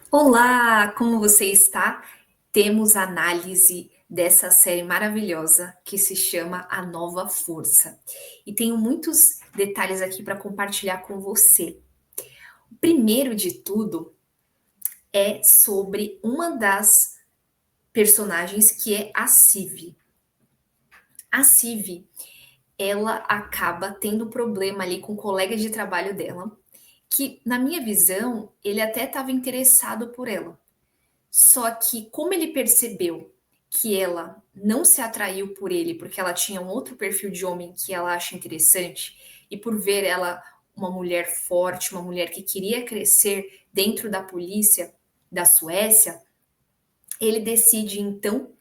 Olá, como você está? Temos análise dessa série maravilhosa que se chama A Nova Força. E tenho muitos detalhes aqui para compartilhar com você. O primeiro de tudo é sobre uma das personagens que é a Civ. A Civ, ela acaba tendo problema ali com o colega de trabalho dela, que na minha visão, ele até estava interessado por ela. Só que como ele percebeu que ela não se atraiu por ele, porque ela tinha um outro perfil de homem que ela acha interessante, e por ver ela uma mulher forte, uma mulher que queria crescer dentro da polícia da Suécia, ele decide então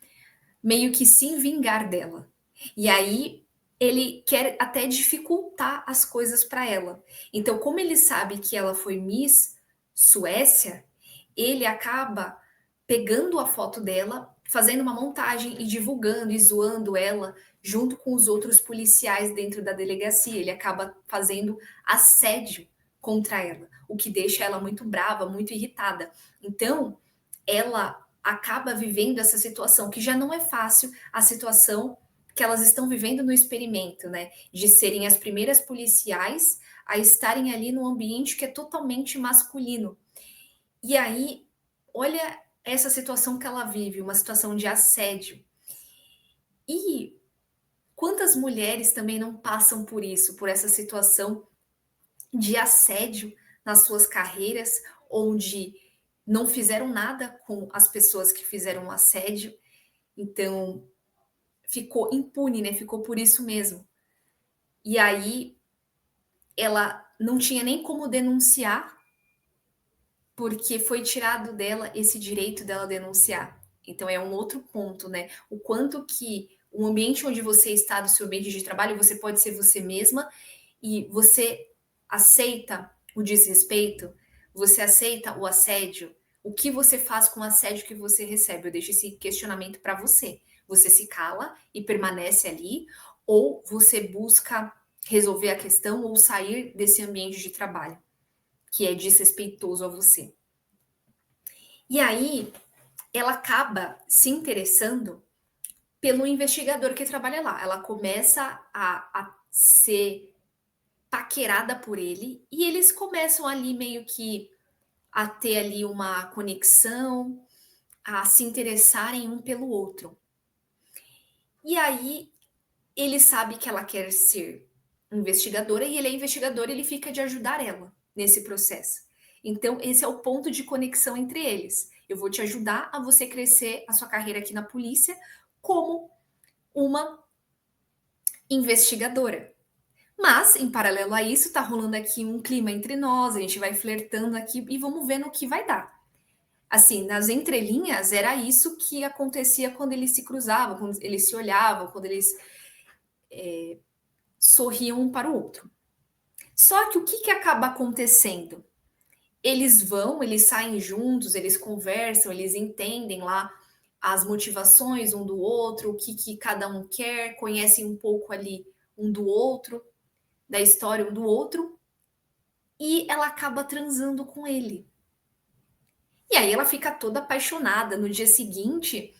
meio que se vingar dela. E aí ele quer até dificultar as coisas para ela. Então, como ele sabe que ela foi Miss Suécia, ele acaba pegando a foto dela, fazendo uma montagem e divulgando e zoando ela junto com os outros policiais dentro da delegacia. Ele acaba fazendo assédio contra ela, o que deixa ela muito brava, muito irritada. Então, ela acaba vivendo essa situação que já não é fácil, a situação que elas estão vivendo no experimento, né? De serem as primeiras policiais a estarem ali num ambiente que é totalmente masculino. E aí, olha essa situação que ela vive, uma situação de assédio. E quantas mulheres também não passam por isso, por essa situação de assédio nas suas carreiras, onde não fizeram nada com as pessoas que fizeram o assédio, então ficou impune, né? Ficou por isso mesmo. E aí ela não tinha nem como denunciar, porque foi tirado dela esse direito dela denunciar. Então é um outro ponto, né? O quanto que o ambiente onde você está, do seu ambiente de trabalho, você pode ser você mesma e você aceita o desrespeito, você aceita o assédio. O que você faz com o assédio que você recebe? Eu deixo esse questionamento para você. Você se cala e permanece ali, ou você busca resolver a questão ou sair desse ambiente de trabalho que é desrespeitoso a você? E aí ela acaba se interessando pelo investigador que trabalha lá. Ela começa a ser paquerada por ele e eles começam ali meio que a ter ali uma conexão, a se interessarem um pelo outro. E aí ele sabe que ela quer ser investigadora e ele é investigador, ele fica de ajudar ela nesse processo. Então, esse é o ponto de conexão entre eles. Eu vou te ajudar a você crescer a sua carreira aqui na polícia como uma investigadora. Mas, em paralelo a isso, tá rolando aqui um clima entre nós, a gente vai flertando aqui e vamos ver no que vai dar. Assim, nas entrelinhas, era isso que acontecia quando eles se cruzavam, quando eles se olhavam, quando eles sorriam um para o outro. Só que o que acaba acontecendo? Eles vão, eles saem juntos, eles conversam, eles entendem lá as motivações um do outro, o que cada um quer, conhecem um pouco ali um do outro, da história um do outro, e ela acaba transando com ele. E aí ela fica toda apaixonada. No dia seguinte,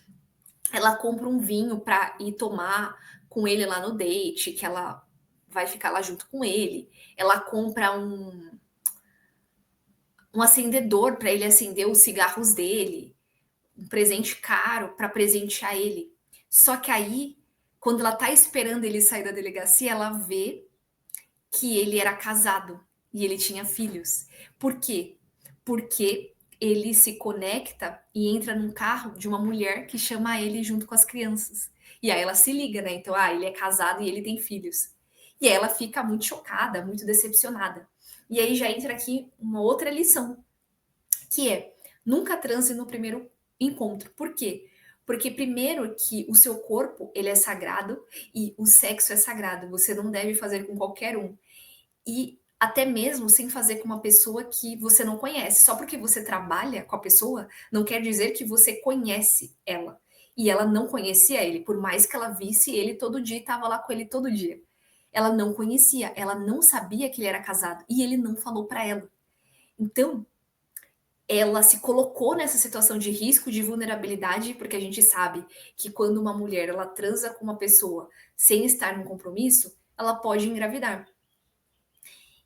ela compra um vinho para ir tomar com ele lá no date, que ela vai ficar lá junto com ele. Ela compra um acendedor para ele acender os cigarros dele, um presente caro para presentear ele. Só que aí, quando ela tá esperando ele sair da delegacia, ela vê que ele era casado e ele tinha filhos. Por quê? Porque ele se conecta e entra num carro de uma mulher que chama ele junto com as crianças. E aí ela se liga, né? Então, ele é casado e ele tem filhos. E aí ela fica muito chocada, muito decepcionada. E aí já entra aqui uma outra lição, que é nunca transe no primeiro encontro. Por quê? Porque primeiro que o seu corpo, ele é sagrado e o sexo é sagrado. Você não deve fazer com qualquer um. E até mesmo sem fazer com uma pessoa que você não conhece. Só porque você trabalha com a pessoa, não quer dizer que você conhece ela. E ela não conhecia ele, por mais que ela visse ele todo dia e estava lá com ele todo dia. Ela não conhecia, ela não sabia que ele era casado e ele não falou para ela. Então, ela se colocou nessa situação de risco, de vulnerabilidade, porque a gente sabe que quando uma mulher ela transa com uma pessoa sem estar num compromisso, ela pode engravidar.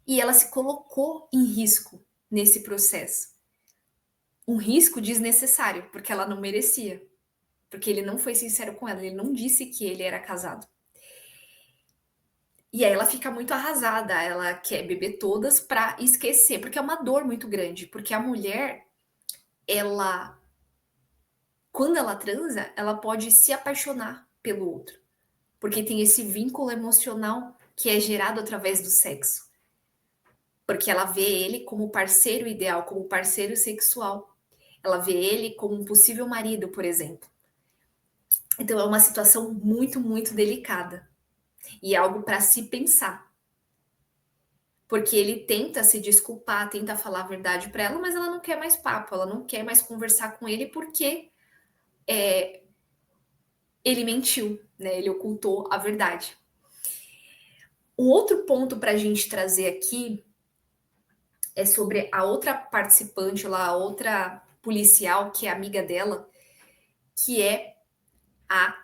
E ela se colocou em risco nesse processo. Um risco desnecessário, porque ela não merecia. Porque ele não foi sincero com ela, ele não disse que ele era casado. E aí ela fica muito arrasada, ela quer beber todas pra esquecer, porque é uma dor muito grande, porque a mulher, ela quando ela transa, ela pode se apaixonar pelo outro, porque tem esse vínculo emocional que é gerado através do sexo. Porque ela vê ele como parceiro ideal, como parceiro sexual. Ela vê ele como um possível marido, por exemplo. Então é uma situação muito, muito delicada e é algo para se pensar. Porque ele tenta se desculpar, tenta falar a verdade para ela, mas ela não quer mais papo, ela não quer mais conversar com ele porque ele mentiu, né? Ele ocultou a verdade. Um outro ponto para a gente trazer aqui é sobre a outra participante lá, a outra policial, que é amiga dela, que é a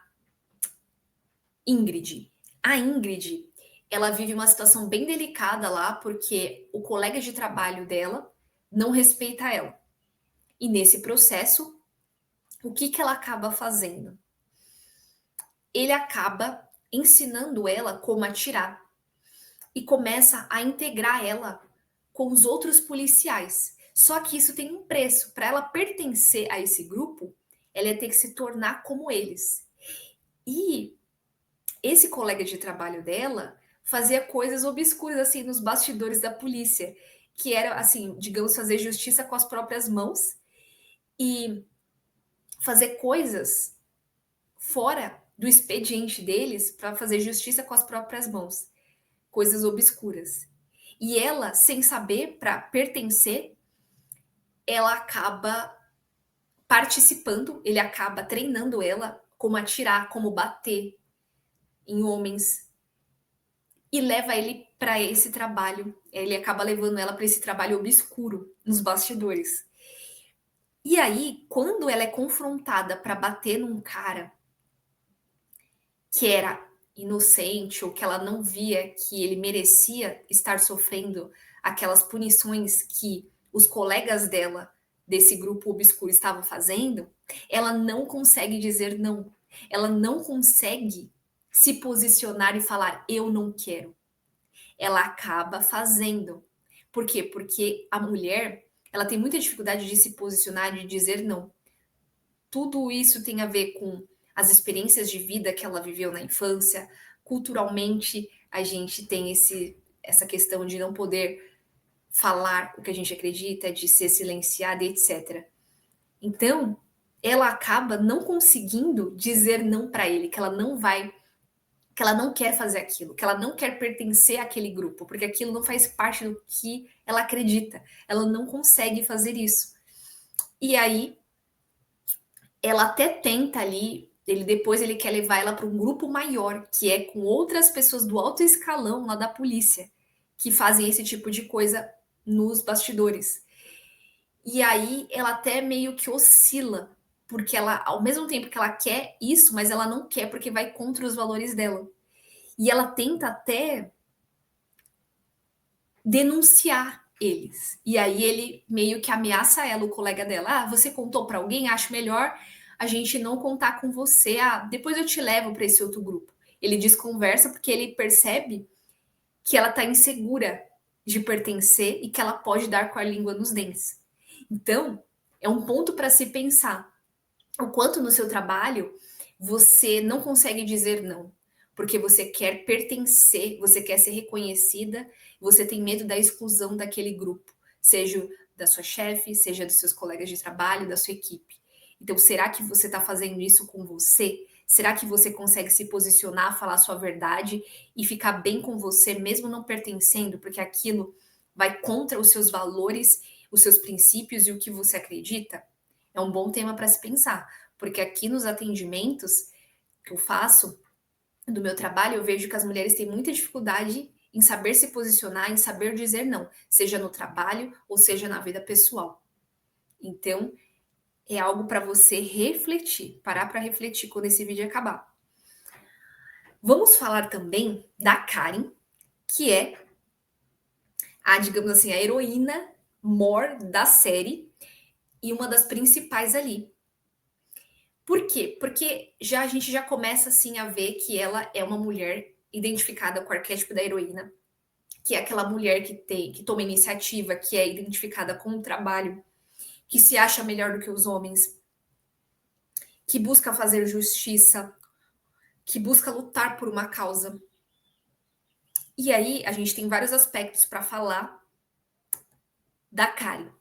Ingrid. A Ingrid, ela vive uma situação bem delicada lá, porque o colega de trabalho dela não respeita ela. E nesse processo, o que que ela acaba fazendo? Ele acaba ensinando ela como atirar e começa a integrar ela com os outros policiais. Só que isso tem um preço. Para ela pertencer a esse grupo, ela ia ter que se tornar como eles. E esse colega de trabalho dela fazia coisas obscuras assim nos bastidores da polícia, que era assim, digamos, fazer justiça com as próprias mãos e fazer coisas fora do expediente deles para fazer justiça com as próprias mãos, coisas obscuras. E ela, sem saber, para pertencer, ela acaba participando, ele acaba treinando ela como atirar, como bater em homens e leva ele para esse trabalho. Ele acaba levando ela para esse trabalho obscuro nos bastidores. E aí, quando ela é confrontada para bater num cara que era inocente ou que ela não via que ele merecia estar sofrendo aquelas punições que os colegas dela desse grupo obscuro estavam fazendo, ela não consegue dizer não. Ela não consegue se posicionar e falar eu não quero. Ela acaba fazendo. Por quê? Porque a mulher, ela tem muita dificuldade de se posicionar, de dizer não. Tudo isso tem a ver com as experiências de vida que ela viveu na infância. Culturalmente, a gente tem essa questão de não poder falar o que a gente acredita, de ser silenciada, etc. Então, ela acaba não conseguindo dizer não para ele, que ela não vai, que ela não quer fazer aquilo, que ela não quer pertencer àquele grupo, porque aquilo não faz parte do que ela acredita. Ela não consegue fazer isso. E aí ela até tenta ali, ele quer levar ela para um grupo maior, que é com outras pessoas do alto escalão lá da polícia, que fazem esse tipo de coisa nos bastidores. E aí ela até meio que oscila, porque ela, ao mesmo tempo que ela quer isso, mas ela não quer porque vai contra os valores dela. E ela tenta até denunciar eles. E aí ele meio que ameaça ela, o colega dela. Ah, você contou para alguém? Acho melhor a gente não contar com você. Ah, depois eu te levo para esse outro grupo. Ele desconversa porque ele percebe que ela tá insegura de pertencer e que ela pode dar com a língua nos dentes. Então, é um ponto para se pensar. O quanto no seu trabalho você não consegue dizer não, porque você quer pertencer, você quer ser reconhecida, você tem medo da exclusão daquele grupo, seja da sua chefe, seja dos seus colegas de trabalho, da sua equipe. Então, será que você está fazendo isso com você? Será que você consegue se posicionar, falar a sua verdade e ficar bem com você, mesmo não pertencendo, porque aquilo vai contra os seus valores, os seus princípios e o que você acredita? É um bom tema para se pensar, porque aqui nos atendimentos que eu faço, do meu trabalho, eu vejo que as mulheres têm muita dificuldade em saber se posicionar, em saber dizer não, seja no trabalho ou seja na vida pessoal. Então, é algo para você refletir, parar para refletir quando esse vídeo acabar. Vamos falar também da Karen, que é a, digamos assim, a heroína mor da série e uma das principais ali. Por quê? Porque já a gente já começa assim a ver que ela é uma mulher identificada com o arquétipo da heroína, que é aquela mulher que toma iniciativa, que é identificada com o trabalho, que se acha melhor do que os homens, que busca fazer justiça, que busca lutar por uma causa. E aí a gente tem vários aspectos para falar da Karen.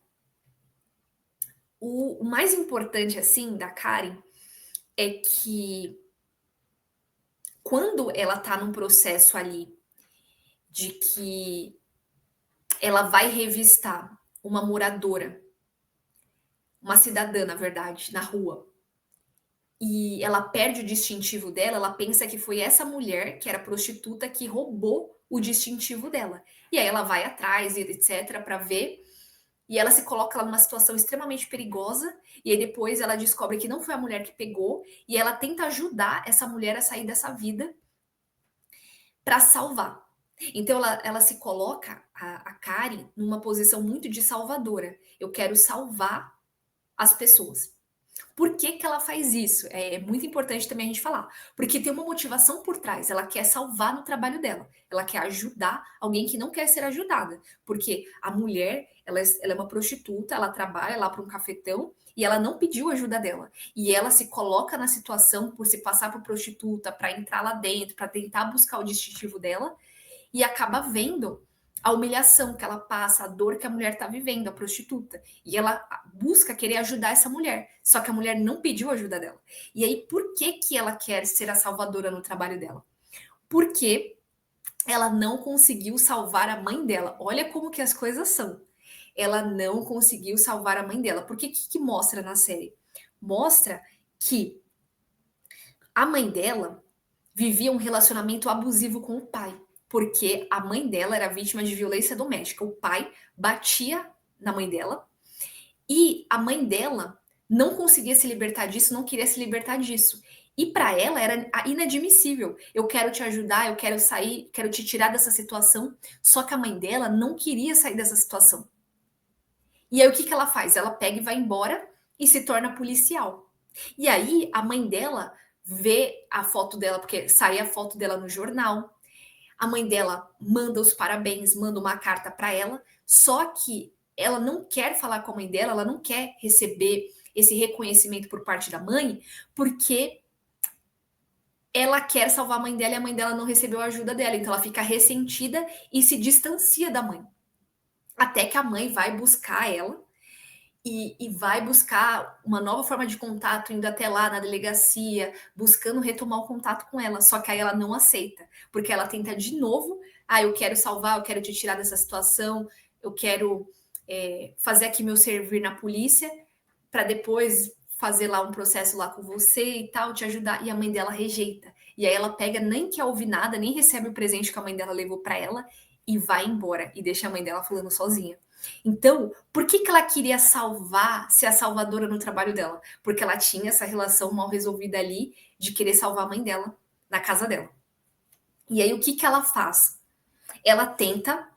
O mais importante assim da Karen é que quando ela tá num processo ali de que ela vai revistar uma moradora, uma cidadã, na verdade, na rua, e ela perde o distintivo dela, ela pensa que foi essa mulher, que era prostituta, que roubou o distintivo dela. E aí ela vai atrás, e etc, para ver, e ela se coloca lá numa situação extremamente perigosa, e aí depois ela descobre que não foi a mulher que pegou, e ela tenta ajudar essa mulher a sair dessa vida para salvar. Então ela se coloca, a Karen, numa posição muito de salvadora. Eu quero salvar as pessoas. Por que, que ela faz isso? É muito importante também a gente falar. Porque tem uma motivação por trás. Ela quer salvar no trabalho dela. Ela quer ajudar alguém que não quer ser ajudada. Porque a mulher, ela é uma prostituta, ela trabalha lá para um cafetão e ela não pediu ajuda dela. E ela se coloca na situação por se passar por prostituta, para entrar lá dentro, para tentar buscar o distintivo dela e acaba vendo a humilhação que ela passa, a dor que a mulher está vivendo, a prostituta. E ela busca querer ajudar essa mulher, só que a mulher não pediu ajuda dela. E aí, por que, que ela quer ser a salvadora no trabalho dela? Porque ela não conseguiu salvar a mãe dela. Olha como que as coisas são. Ela não conseguiu salvar a mãe dela. Porque o que mostra na série? Mostra que a mãe dela vivia um relacionamento abusivo com o pai, porque a mãe dela era vítima de violência doméstica. O pai batia na mãe dela e a mãe dela não conseguia se libertar disso, não queria se libertar disso. E para ela era inadmissível. Eu quero te ajudar, eu quero sair, quero te tirar dessa situação. Só que a mãe dela não queria sair dessa situação. E aí o que, que ela faz? Ela pega e vai embora e se torna policial. E aí a mãe dela vê a foto dela, porque sai a foto dela no jornal. A mãe dela manda os parabéns, manda uma carta para ela, só que ela não quer falar com a mãe dela, ela não quer receber esse reconhecimento por parte da mãe, porque ela quer salvar a mãe dela e a mãe dela não recebeu a ajuda dela, então ela fica ressentida e se distancia da mãe. Até que a mãe vai buscar ela e vai buscar uma nova forma de contato, indo até lá na delegacia, buscando retomar o contato com ela. Só que aí ela não aceita, porque ela tenta de novo. Ah, eu quero salvar, eu quero te tirar dessa situação, eu quero fazer aqui meu servir na polícia, para depois fazer lá um processo lá com você e tal, te ajudar. E a mãe dela rejeita. E aí ela pega, nem quer ouvir nada, nem recebe o presente que a mãe dela levou para ela e vai embora e deixa a mãe dela falando sozinha. Então, por que, que ela queria salvar, ser a salvadora no trabalho dela? Porque ela tinha essa relação mal resolvida ali de querer salvar a mãe dela na casa dela. E aí, o que, que ela faz? Ela tenta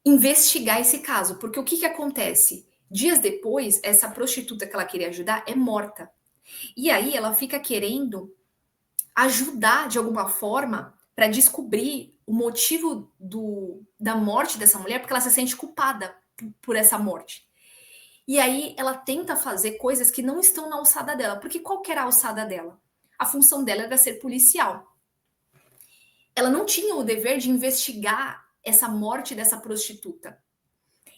investigar esse caso, porque o que, que acontece? Dias depois, essa prostituta que ela queria ajudar é morta. E aí ela fica querendo ajudar de alguma forma para descobrir o motivo da morte dessa mulher, porque ela se sente culpada por essa morte. E aí ela tenta fazer coisas que não estão na alçada dela, porque qual que era a alçada dela? A função dela era ser policial. Ela não tinha o dever de investigar essa morte dessa prostituta.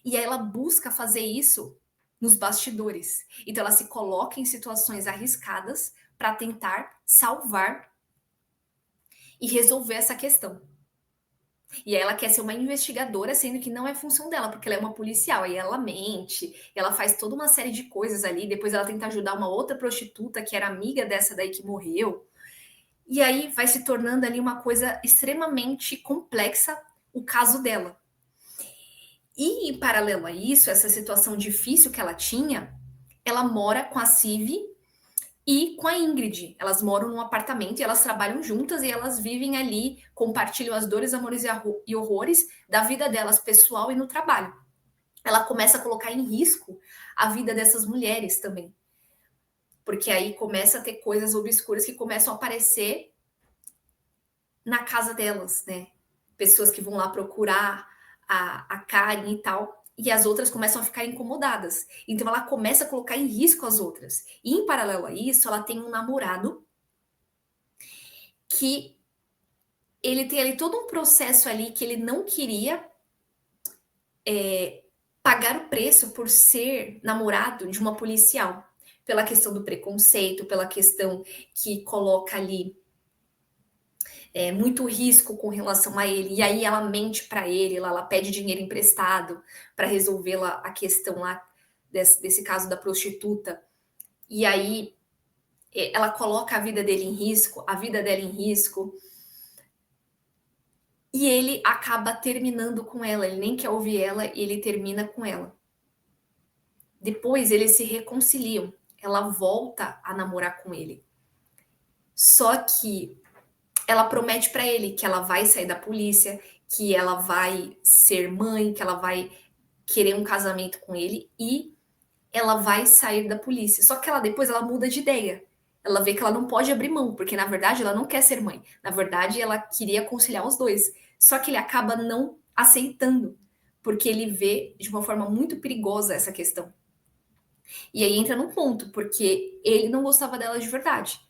E aí ela busca fazer isso nos bastidores. Então ela se coloca em situações arriscadas para tentar salvar e resolver essa questão. E aí ela quer ser uma investigadora, sendo que não é função dela, porque ela é uma policial. Aí ela mente, ela faz toda uma série de coisas ali. Depois ela tenta ajudar uma outra prostituta que era amiga dessa daí que morreu. E aí vai se tornando ali uma coisa extremamente complexa o caso dela. E em paralelo a isso, essa situação difícil que ela tinha, ela mora com a Civi e com a Ingrid. Elas moram num apartamento e elas trabalham juntas e elas vivem ali, compartilham as dores, amores e horrores da vida delas pessoal e no trabalho. Ela começa a colocar em risco a vida dessas mulheres também. Porque aí começa a ter coisas obscuras que começam a aparecer na casa delas, né? Pessoas que vão lá procurar a Karen e tal, e as outras começam a ficar incomodadas. Então ela começa a colocar em risco as outras. E em paralelo a isso, ela tem um namorado que ele tem ali todo um processo ali que ele não queria pagar o preço por ser namorado de uma policial. Pela questão do preconceito, pela questão que coloca ali muito risco com relação a ele, e aí ela mente para ele, ela pede dinheiro emprestado para resolver lá a questão lá desse caso da prostituta, e aí ela coloca a vida dele em risco, a vida dela em risco, e ele acaba terminando com ela, ele nem quer ouvir ela e ele termina com ela. Depois eles se reconciliam, ela volta a namorar com ele. Só que ela promete para ele que ela vai sair da polícia, que ela vai ser mãe, que ela vai querer um casamento com ele e ela vai sair da polícia. Só que ela depois ela muda de ideia. Ela vê que ela não pode abrir mão, porque na verdade ela não quer ser mãe. Na verdade, ela queria conciliar os dois. Só que ele acaba não aceitando, porque ele vê de uma forma muito perigosa essa questão. E aí entra num ponto, porque ele não gostava dela de verdade.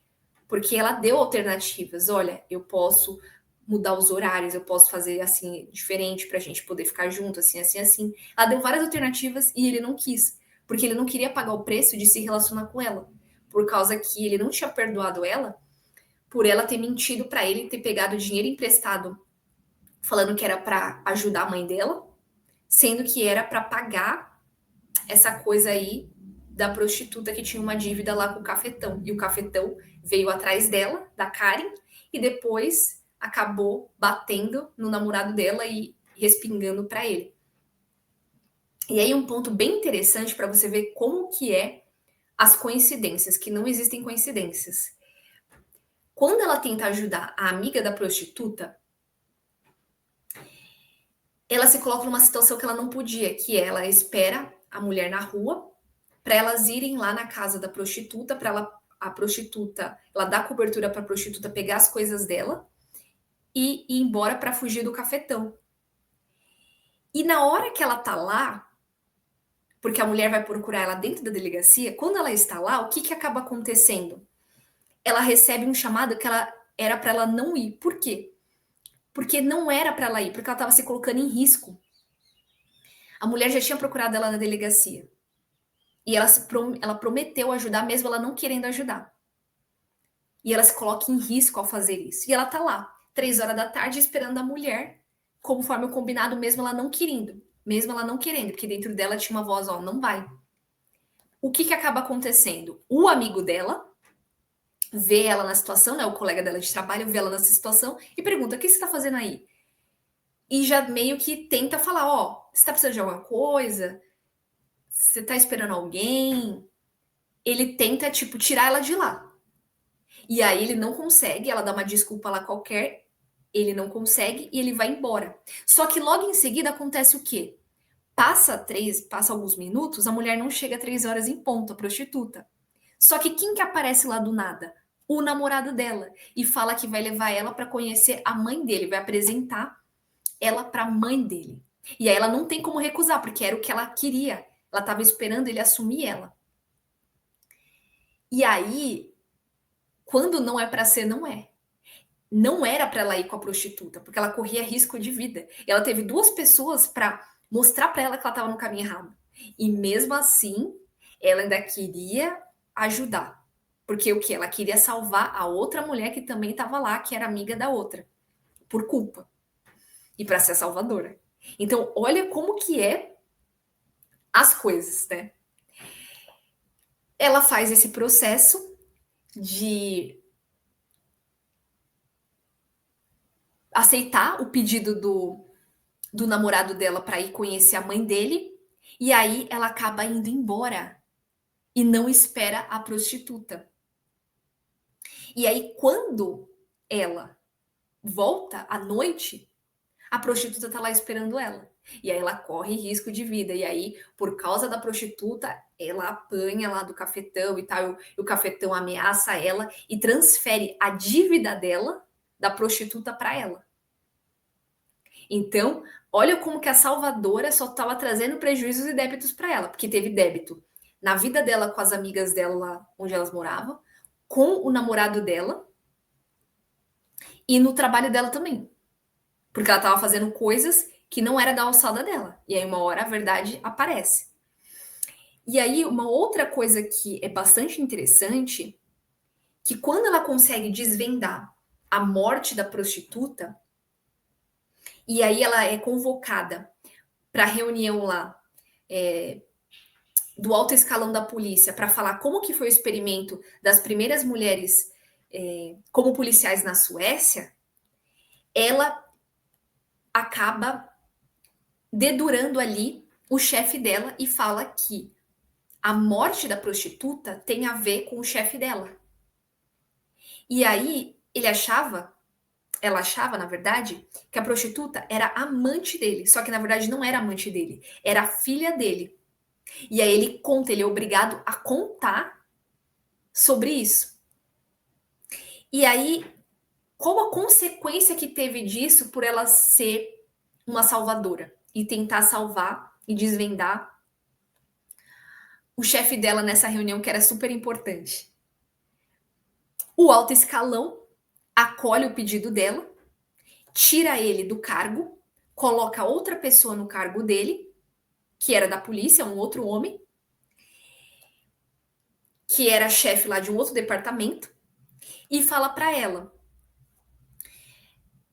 Porque ela deu alternativas. Olha, eu posso mudar os horários, eu posso fazer assim, diferente pra gente poder ficar junto, assim, assim, assim. Ela deu várias alternativas e ele não quis. Porque ele não queria pagar o preço de se relacionar com ela. Por causa que ele não tinha perdoado ela por ela ter mentido pra ele, ter pegado dinheiro emprestado, falando que era pra ajudar a mãe dela, sendo que era pra pagar essa coisa aí da prostituta que tinha uma dívida lá com o cafetão. E o cafetão veio atrás dela, da Karen, e depois acabou batendo no namorado dela e respingando para ele. E aí um ponto bem interessante para você ver como que é as coincidências, que não existem coincidências. Quando ela tenta ajudar a amiga da prostituta, ela se coloca numa situação que ela não podia, que ela espera a mulher na rua para elas irem lá na casa da prostituta, para ela a prostituta, ela dá cobertura para a prostituta pegar as coisas dela e ir embora para fugir do cafetão. E na hora que ela tá lá, porque a mulher vai procurar ela dentro da delegacia, quando ela está lá, o que que acaba acontecendo? Ela recebe um chamado que ela era para ela não ir. Por quê? Porque não era para ela ir, porque ela estava se colocando em risco. A mulher já tinha procurado ela na delegacia. E ela prometeu ajudar, mesmo ela não querendo ajudar. E ela se coloca em risco ao fazer isso. E ela tá lá, 3 horas da tarde, esperando a mulher, conforme o combinado, mesmo ela não querendo. Mesmo ela não querendo, porque dentro dela tinha uma voz, ó, não vai. O que que acaba acontecendo? O amigo dela vê ela na situação, né? O colega dela de trabalho vê ela nessa situação e pergunta: o que você tá fazendo aí? E já meio que tenta falar: ó, você tá precisando de alguma coisa? Você tá esperando alguém? Ele tenta, tipo, tirar ela de lá. E aí ele não consegue, ela dá uma desculpa lá qualquer, ele não consegue e ele vai embora. Só que logo em seguida acontece o quê? Passa alguns minutos, a mulher não chega 3 horas em ponto, a prostituta. Só que quem que aparece lá do nada? O namorado dela e fala que vai levar ela para conhecer a mãe dele, vai apresentar ela para a mãe dele. E aí ela não tem como recusar, porque era o que ela queria. Ela estava esperando ele assumir ela. E aí, quando não é para ser, não é. Não era para ela ir com a prostituta, porque ela corria risco de vida. Ela teve duas pessoas para mostrar para ela que ela estava no caminho errado. E mesmo assim, ela ainda queria ajudar. Porque o que? Ela queria salvar a outra mulher que também estava lá, que era amiga da outra, por culpa. E para ser a salvadora. Então, olha como que é as coisas, né? Ela faz esse processo de aceitar o pedido do namorado dela para ir conhecer a mãe dele, e aí ela acaba indo embora e não espera a prostituta. E aí, quando ela volta à noite, a prostituta tá lá esperando ela. E aí ela corre risco de vida. E aí, por causa da prostituta, ela apanha lá do cafetão e tal. E o cafetão ameaça ela e transfere a dívida dela, da prostituta, para ela. Então, olha como que a salvadora só estava trazendo prejuízos e débitos para ela, porque teve débito na vida dela com as amigas dela lá onde elas moravam, com o namorado dela e no trabalho dela também. Porque ela estava fazendo coisas que não era da alçada dela. E aí, uma hora, a verdade aparece. E aí, uma outra coisa que é bastante interessante, que quando ela consegue desvendar a morte da prostituta, e aí ela é convocada para reunião lá do alto escalão da polícia para falar como que foi o experimento das primeiras mulheres como policiais na Suécia, ela acaba dedurando ali o chefe dela e fala que a morte da prostituta tem a ver com o chefe dela. E aí ela achava, na verdade, que a prostituta era amante dele. Só que na verdade não era amante dele, era a filha dele. E aí ele é obrigado a contar sobre isso. E aí, qual a consequência que teve disso por ela ser uma salvadora e tentar salvar e desvendar o chefe dela nessa reunião que era super importante? O alto escalão acolhe o pedido dela, tira ele do cargo, coloca outra pessoa no cargo dele, que era da polícia, um outro homem, que era chefe lá de um outro departamento, e fala para ela: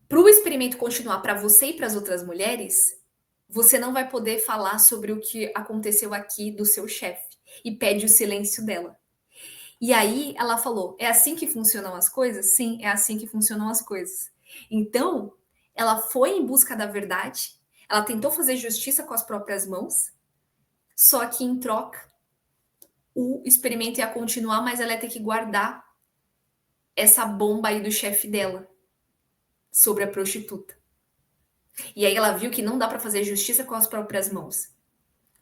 para o experimento continuar para você e para as outras mulheres, você não vai poder falar sobre o que aconteceu aqui do seu chefe. E pede o silêncio dela. E aí ela falou: é assim que funcionam as coisas? Sim, é assim que funcionam as coisas. Então, ela foi em busca da verdade, ela tentou fazer justiça com as próprias mãos, só que em troca, o experimento ia continuar, mas ela ia ter que guardar essa bomba aí do chefe dela sobre a prostituta. E aí ela viu que não dá para fazer justiça com as próprias mãos.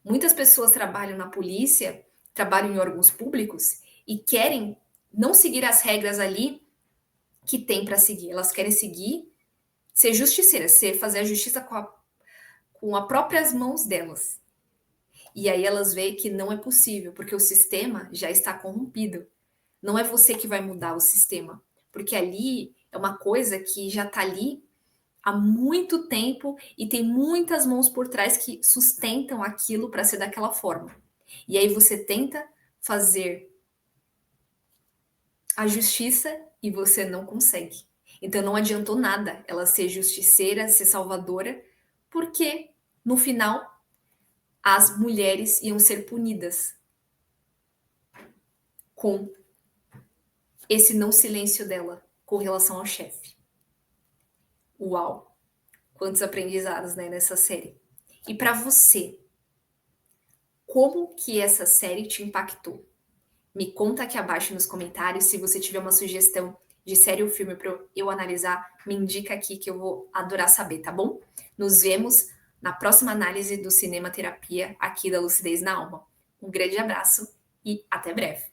Muitas pessoas trabalham na polícia, trabalham em órgãos públicos e querem não seguir as regras ali que tem para seguir. Elas querem seguir, ser justiceiras, fazer a justiça com as próprias mãos delas. E aí elas veem que não é possível, porque o sistema já está corrompido. Não é você que vai mudar o sistema, porque ali é uma coisa que já está ali há muito tempo e tem muitas mãos por trás que sustentam aquilo para ser daquela forma. E aí você tenta fazer a justiça e você não consegue. Então não adiantou nada ela ser justiceira, ser salvadora, porque no final as mulheres iam ser punidas com esse não silêncio dela com relação ao chefe. Uau! Quantos aprendizados, né, nessa série. E para você, como que essa série te impactou? Me conta aqui abaixo nos comentários. Se você tiver uma sugestão de série ou filme para eu analisar, me indica aqui que eu vou adorar saber, tá bom? Nos vemos na próxima análise do Cinema Terapia aqui da Lucidez na Alma. Um grande abraço e até breve.